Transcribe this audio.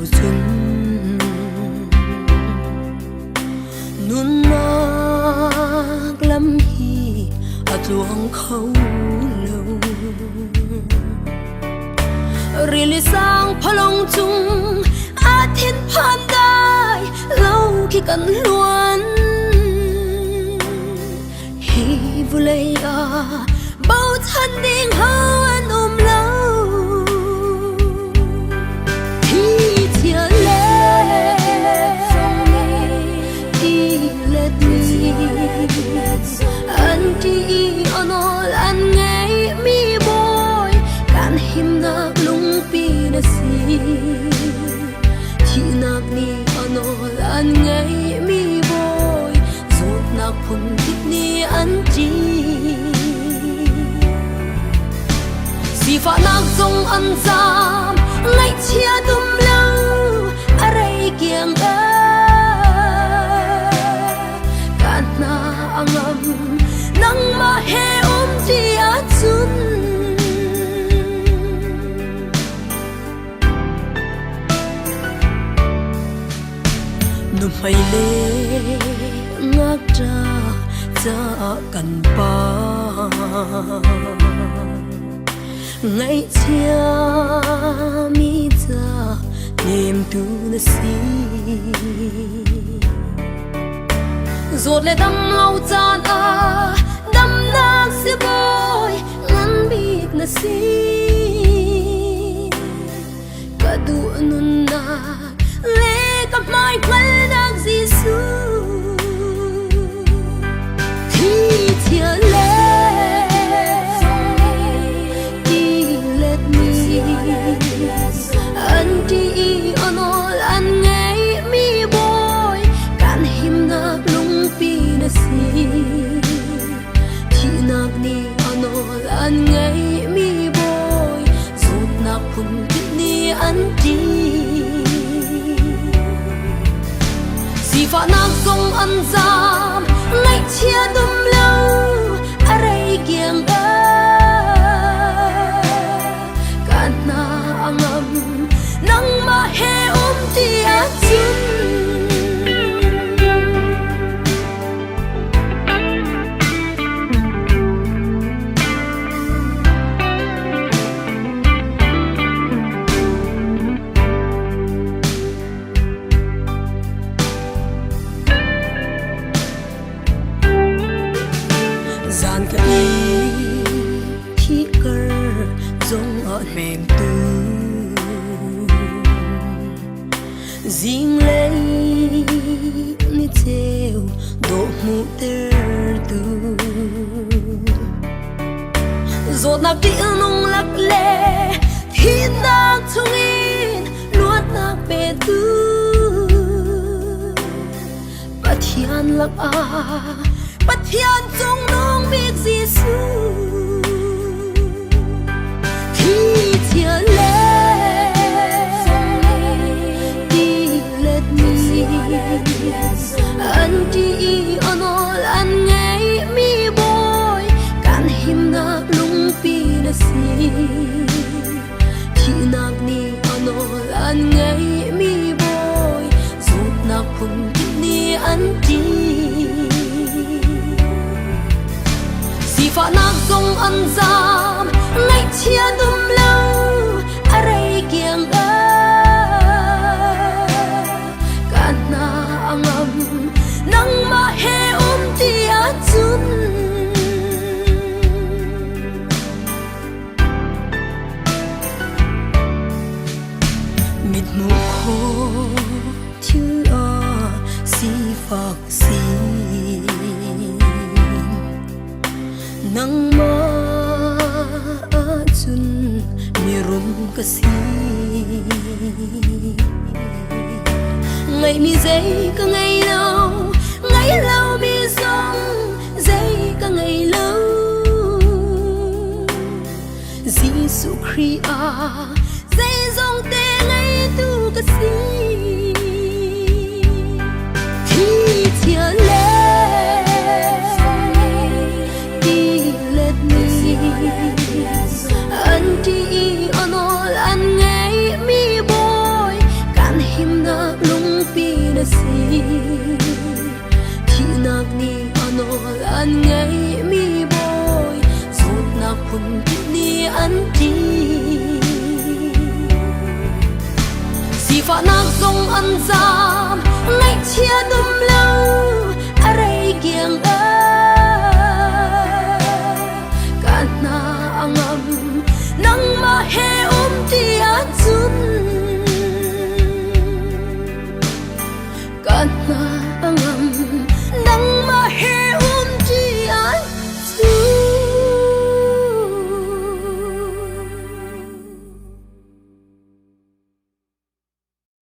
chun nun nak lam hi a chuang khâu lâu rili sang phalong chung a thiên phan dai lâu khi cần luan hi vulei a bao thân điên hao an lâu thi chia lệ đi lệ đi anh đi onol anh nghe mi boy kan him nak lung pi na si thi nak ni onol anh nghe mi boy zut nak phun tip ni anh chi si fa nak zong an zam ngay chia dum lâu arai kiang a kan na angam nang ma he chi a chun nu mai le ngak cha cha kan pa ngay chia mi cha niềm tu na si rốt le đâm ngâu chan a đâm nak si boy ngăn bit na si cả du nun na le cặp mai quên nak Giêsu thi chia le anh đi onol anh nghe mi boy kan him nak lung pi na si thi nak ni onol anh nghe mi boy zut nak phun tip ni anh đi si fa nak zong an zam ngay chia dum lâu arai kiang a kan na angam nang ma he ti a chun gian ka i thi kar zong ở mềm tu riêng lấy ni theo độ mu ter tu rồi nạc đi nung lắc lệ thì nạc chung in luat nạc bê tu bắt thiên lắc a bắt thiên chung nung biết Giêsu thì chia lệ anh đi onol anh nghe mi boy kan him nak lung pi na si thi nak ni onol anh nghe mi boy zut nak phun tip ni anh đi si fa nak zong an zam ngay chia dum lâu arai kiang a nang ma he ti a chun mit mu kho thiu a si phak si nang ma a chun mi rum ka si ngày mi dây ka ngày nào